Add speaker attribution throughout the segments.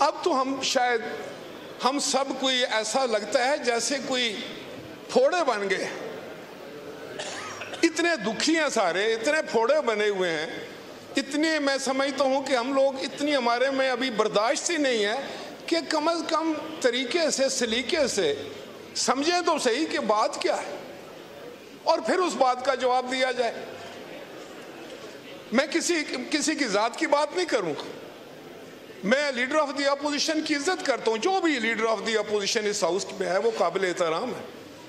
Speaker 1: اب تو ہم سب کوئی ایسا لگتا ہے جیسے کوئی پھوڑے بن گئے، اتنے دکھی ہیں سارے، اتنے پھوڑے بنے ہوئے ہیں، اتنے میں سمجھتا ہوں کہ ہم لوگ اتنی ہمارے میں ابھی برداشت ہی نہیں ہے کہ کم از کم طریقے سے سلیقے سے سمجھیں تو صحیح کہ بات کیا ہے اور پھر اس بات کا جواب دیا جائے۔ میں کسی کی ذات کی بات نہیں کروں گا، میں لیڈر آف دی اپوزیشن کی عزت کرتا ہوں، جو بھی لیڈر آف دی اپوزیشن اس ہاؤس میں ہے وہ قابل احترام ہے،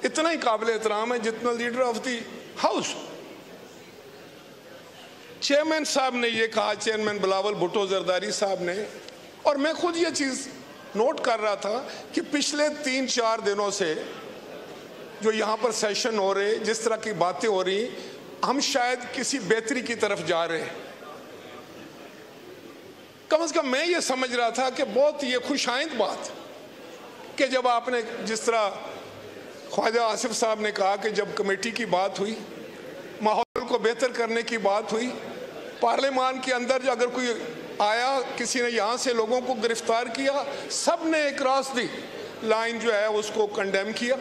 Speaker 1: اتنا ہی قابل احترام ہے جتنا leader of the house. Chairman صاحب نے یہ کہا، چیئرمین بلاول بھٹو زرداری صاحب نے، اور میں خود یہ چیز نوٹ کر رہا تھا کہ پچھلے 3-4 دنوں سے جو یہاں پر سیشن ہو رہے، جس طرح کی باتیں ہو رہی، ہم شاید کسی بہتری کی طرف جا رہے ہیں۔ کم از کم میں یہ سمجھ رہا تھا کہ بہت یہ خوش آئند بات کہ جب آپ نے جس طرح خواجہ آصف صاحب نے کہا کہ جب کمیٹی کی بات ہوئی، ماحول کو بہتر کرنے کی بات ہوئی، پارلیمان کے اندر جو اگر کوئی آیا، کسی نے یہاں سے لوگوں کو گرفتار کیا، سب نے اکراس دی لائن جو ہے اس کو کنڈیم کیا،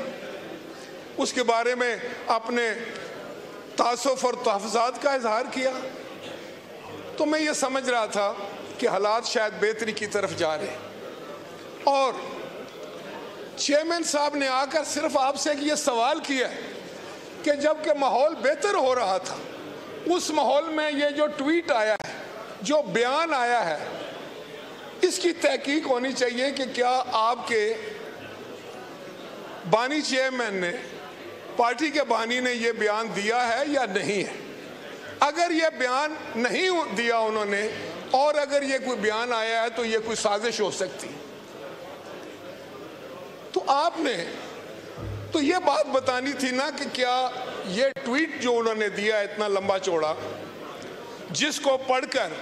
Speaker 1: اس کے بارے میں اپنے تعصف اور تحفظات کا اظہار کیا۔ تو میں یہ سمجھ رہا تھا کہ حالات شاید بہتری کی طرف جا رہے ہیں، اور چیئرمین صاحب نے آ کر صرف آپ سے یہ سوال کیا کہ جب کہ ماحول بہتر ہو رہا تھا، اس ماحول میں یہ جو ٹویٹ آیا ہے، جو بیان آیا ہے، اس کی تحقیق ہونی چاہیے کہ کیا آپ کے بانی چیئرمین نے، پارٹی کے بانی نے یہ بیان دیا ہے یا نہیں ہے۔ اگر یہ بیان نہیں دیا انہوں نے، اور اگر یہ کوئی بیان آیا ہے تو یہ کوئی سازش ہو سکتی، تو آپ نے تو یہ بات بتانی تھی نا کہ کیا یہ ٹویٹ جو انہوں نے دیا اتنا لمبا چوڑا، جس کو پڑھ کر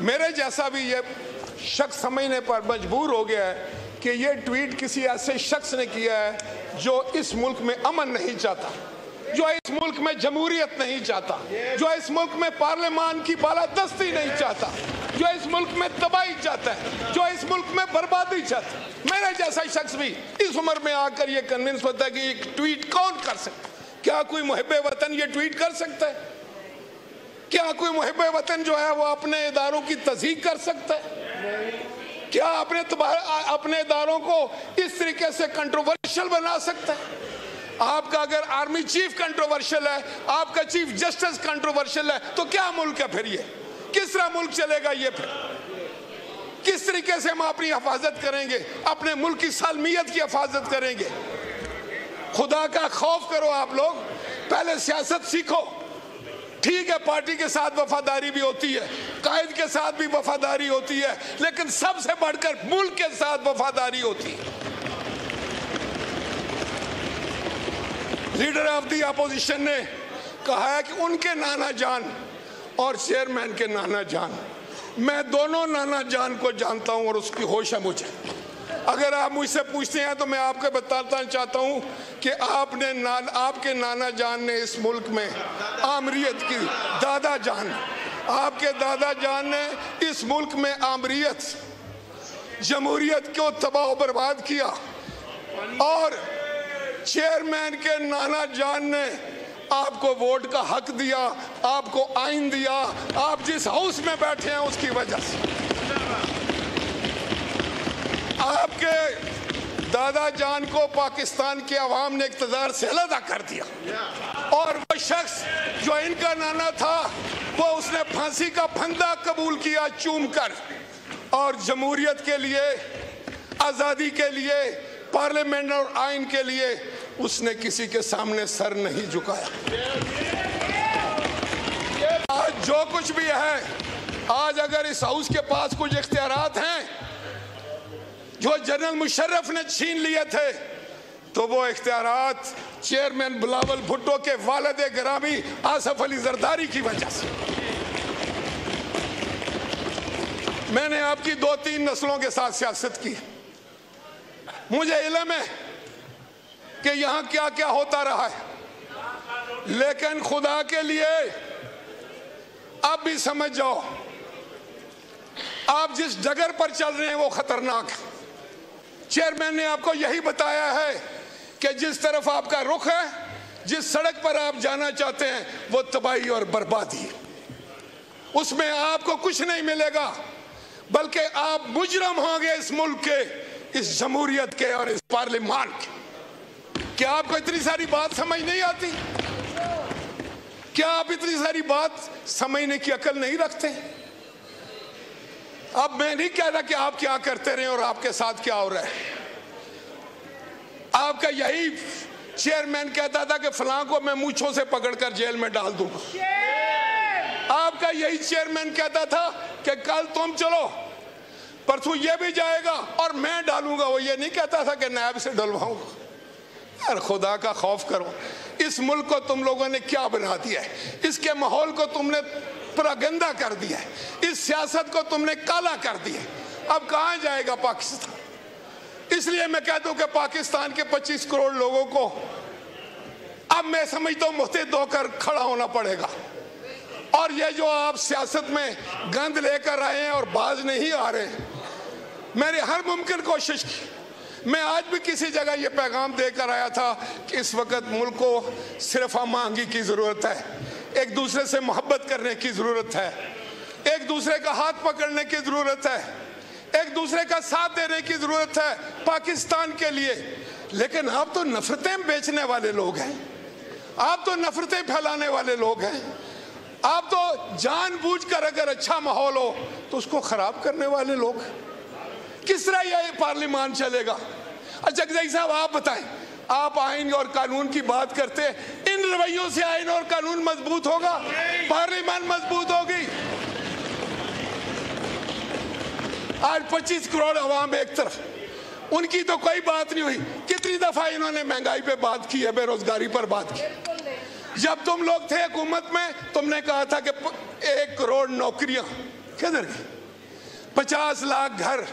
Speaker 1: میرے جیسا بھی یہ شخص سمجھنے پر مجبور ہو گیا ہے کہ یہ ٹویٹ کسی ایسے شخص نے کیا ہے جو اس ملک میں امن نہیں چاہتا، جو اس ملک میں جمہوریت نہیں چاہتا، جو اس ملک میں پارلیمان کی بالادستی نہیں چاہتا، جو اس ملک میں تباہی چاہتا ہے، جو اس ملک میں بربادی چاہتا ہے۔ میرے جیسا شخص بھی اس عمر میں آ کر یہ کنونس ہوتا ہے کہ یہ ٹویٹ کون کر سکتا ہے؟ کیا کوئی محب وطن یہ ٹویٹ کر سکتا ہے؟ کیا کوئی محب وطن جو ہے وہ اپنے اداروں کی تصدیق کر سکتا ہے؟ کیا اپنے اداروں کو اس طریقے سے کنٹروورشل بنا سکتا ہے؟ آپ کا اگر آرمی چیف کنٹروورشل ہے، آپ کا چیف جسٹس کنٹروورشل ہے، تو کیا ملک ہے پھر یہ؟ کس طرح ملک چلے گا یہ پھر؟ کس طریقے سے ہم اپنی حفاظت کریں گے، اپنے ملک کی سالمیت کی حفاظت کریں گے؟ خدا کا خوف کرو آپ لوگ، پہلے سیاست سیکھو۔ ٹھیک ہے، پارٹی کے ساتھ وفاداری بھی ہوتی ہے، قائد کے ساتھ بھی وفاداری ہوتی ہے، لیکن سب سے بڑھ کر ملک کے ساتھ وفاداری ہوتی ہے۔ لیڈر آف دی اپوزیشن نے کہا ہے کہ ان کے نانا جان اور چیئرمین کے نانا جان، میں دونوں نانا جان کو جانتا ہوں اور اس کی ہوش ہے مجھے۔ اگر آپ مجھ سے پوچھتے ہیں تو میں آپ کو بتانا چاہتا ہوں کہ آپ کے نانا جان نے اس ملک میں آمریت کی، دادا جان، آپ کے دادا جان نے اس ملک میں آمریت، جمہوریت کو تباہ و برباد کیا، اور چیئرمین کے نانا جان نے آپ کو ووٹ کا حق دیا، آپ کو آئین دیا، آپ جس ہاؤس میں بیٹھے ہیں اس کی وجہ سے۔ آپ کے دادا جان کو پاکستان کے عوام نے اقتدار سے علیحدہ کر دیا، اور وہ شخص جو ان کا نانا تھا وہ اس نے پھانسی کا پھندا قبول کیا چوم کر، اور جمہوریت کے لیے، آزادی کے لیے، پارلیمنٹ اور آئین کے لیے اس نے کسی کے سامنے سر نہیں جھکایا۔ آج جو کچھ بھی ہے، آج اگر اس ہاؤس کے پاس کچھ اختیارات ہیں جو جنرل مشرف نے چھین لیے تھے، تو وہ اختیارات چیئرمین بلاول بھٹو کے والد گرامی آصف علی زرداری کی وجہ سے۔ میں نے آپ کی 2-3 نسلوں کے ساتھ سیاست کی، مجھے علم ہے کہ یہاں کیا کیا ہوتا رہا ہے، لیکن خدا کے لیے اب بھی سمجھ جاؤ، आप जिस डगर पर चल रहे हैं वो खतरनाक है। चेयरमैन ने आपको यही बताया है कि जिस तरफ आपका रुख है, जिस सड़क पर आप जाना चाहते हैं, वो तबाही और बर्बादी है। उसमें आपको कुछ नहीं मिलेगा, बल्कि आप मुजरम होंगे इस मुल्क के, इस जमहूरियत के और इस पार्लियामान के। क्या आपको इतनी सारी बात समझ नहीं आती? क्या आप इतनी सारी बात समझने की अकल नहीं रखते? अब मैं नहीं कह रहा कि आप क्या करते रहे और आपके साथ क्या हो रहा है। आपका यही चेयरमैन कहता था कि फलां को मैं मूंछों से पकड़कर जेल में डाल दूंगा। आपका यही चेयरमैन कहता था कि कल तुम चलो, परसों ये भी जाएगा और मैं डालूंगा। वो ये नहीं कहता था कि नायब से डलवाऊंगा। यार खुदा का खौफ करो। इस मुल्क को तुम लोगों ने क्या बना दिया है? इसके माहौल को तुमने पूरा गंदा कर दिया है। इस सियासत को तुमने काला कर दिया। अब कहां जाएगा पाकिस्तान? इसलिए मैं कहता हूं कि पाकिस्तान के 25 करोड़ लोगों को अब मैं समझता हूं मुहतद होकर खड़ा होना पड़ेगा। और ये जो आप सियासत में गंद लेकर आए हैं और बाज नहीं आ रहे, मैंने हर मुमकिन कोशिश की। मैं आज भी किसी जगह ये पैगाम देकर आया था कि इस वक्त मुल्क को सिर्फ हम आहंगी की जरूरत है, एक दूसरे से मोहब्बत करने की जरूरत है, एक दूसरे का हाथ पकड़ने की जरूरत है, एक दूसरे का साथ देने की जरूरत है पाकिस्तान के लिए। लेकिन आप तो नफरतें बेचने वाले लोग हैं, आप तो नफरतें फैलाने वाले लोग हैं, आप तो जानबूझकर अगर अच्छा माहौल हो तो उसको खराब करने वाले लोग। किस तरह यह पार्लियामान चलेगा? जगदई साहब आप बताएं, आप आइन और कानून की बात करते हैं, इन रवैयों से आइन और कानून मजबूत होगा, पार्लियामान मजबूत होगी। आज 25 करोड़ अवाम एक तरफ, उनकी तो कोई बात नहीं हुई। कितनी दफा इन्होंने महंगाई पे बात की है, बेरोजगारी पर बात की। जब तुम लोग थे हुकूमत में, तुमने कहा था कि 1 करोड़ नौकरियां, किधर गई? 50 लाख घर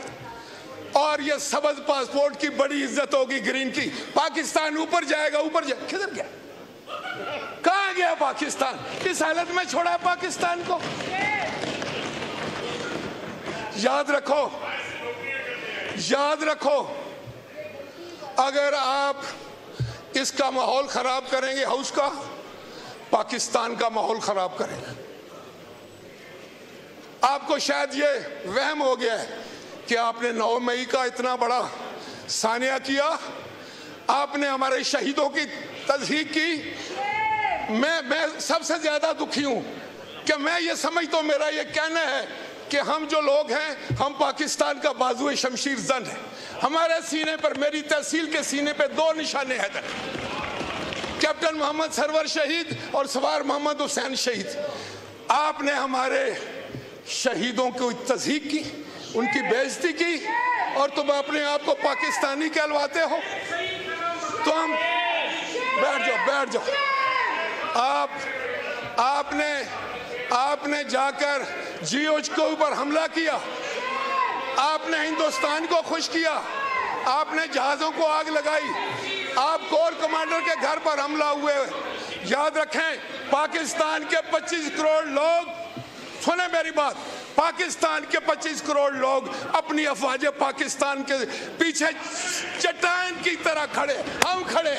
Speaker 1: और ये सबज पासपोर्ट की बड़ी इज्जत होगी, ग्रीन की। पाकिस्तान ऊपर जाएगा, ऊपर जाएगा, किधर गया? कहां गया पाकिस्तान? किस हालत में छोड़ा है पाकिस्तान को? याद रखो, याद रखो, अगर आप इसका माहौल खराब करेंगे, हाउस का, पाकिस्तान का माहौल खराब करेंगे। आपको शायद ये वहम हो गया है कि आपने 9 मई का इतना बड़ा सानिया किया, आपने हमारे शहीदों की तज़हीक की। मैं सबसे ज्यादा दुखी हूं कि मैं ये समझता हूं, मेरा ये कहना है कि हम जो लोग हैं, हम पाकिस्तान का बाजुए शमशीर जन है। हमारे सीने पर, मेरी तहसील के सीने पे 2 निशाने हैं, कैप्टन मोहम्मद सरवर शहीद और सवार मोहम्मद हुसैन शहीद। आपने हमारे शहीदों की तज़हीक की, उनकी बेइज्जती की, और तुम अपने आप को पाकिस्तानी कहलवाते हो। तो हम बैठ जाओ, बैठ जाओ। आपने जाकर जीओच के ऊपर हमला किया, आपने हिंदुस्तान को खुश किया, आपने जहाजों को आग लगाई, आप कोर कमांडर के घर पर हमला हुए। याद रखें, पाकिस्तान के 25 करोड़ लोग, सुने मेरी बात, पाकिस्तान के 25 करोड़ लोग अपनी अफवाज पाकिस्तान के पीछे चट्टान की तरह खड़े, हम खड़े।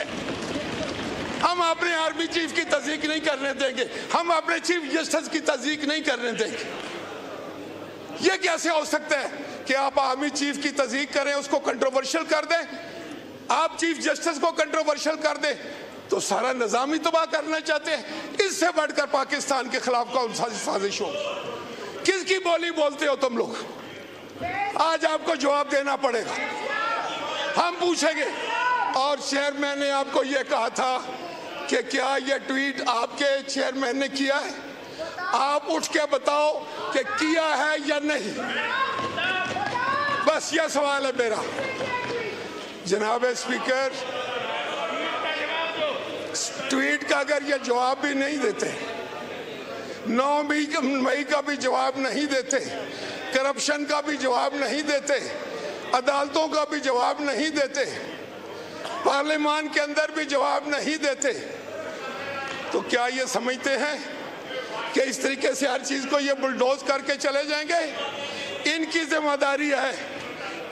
Speaker 1: हम अपने आर्मी चीफ की तज़हीक नहीं करने देंगे, हम अपने चीफ जस्टिस की तज़हीक नहीं करने देंगे। ये कैसे हो सकता है कि आप आर्मी चीफ की तज़हीक करें, उसको कंट्रोवर्शियल कर दें, आप चीफ जस्टिस को कंट्रोवर्शियल कर दें, तो सारा निज़ाम ही तबाह करना चाहते हैं। इससे बढ़कर पाकिस्तान के खिलाफ कौन सा साजिश हो? किसकी बोली बोलते हो तुम लोग? आज आपको जवाब देना पड़ेगा, हम पूछेंगे। और चेयरमैन ने आपको यह कहा था कि क्या यह ट्वीट आपके चेयरमैन ने किया है? आप उठ के बताओ कि किया है या नहीं। बस यह सवाल है मेरा। जनाब स्पीकर, ट्वीट का अगर ये जवाब भी नहीं देते, 9 मई का भी जवाब नहीं देते, करप्शन का भी जवाब नहीं देते, अदालतों का भी जवाब नहीं देते, पार्लियामान के अंदर भी जवाब नहीं देते, तो क्या ये समझते हैं कि इस तरीके से हर चीज को ये बुलडोज करके चले जाएंगे? इन इनकी जिम्मेदारी है,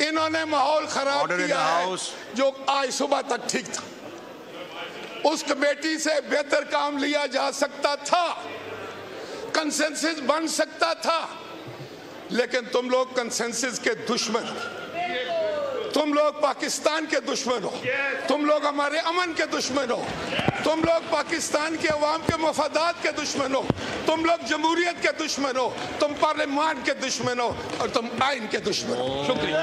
Speaker 1: इन्होंने माहौल खराब
Speaker 2: Order in
Speaker 1: किया
Speaker 2: the
Speaker 1: है
Speaker 2: House.
Speaker 1: जो आज सुबह तक ठीक था। उस कमेटी से बेहतर काम लिया जा सकता था, कंसेंसस बन सकता था, लेकिन तुम लोग कंसेंसस के दुश्मन हो, तुम लोग पाकिस्तान के दुश्मन हो, तुम लोग हमारे अमन के दुश्मन हो, तुम लोग पाकिस्तान के अवाम के मफादात के दुश्मन हो, तुम लोग जमहूरियत के दुश्मन हो, तुम पार्लियामान के दुश्मन हो और तुम आइन के दुश्मन हो। शुक्रिया।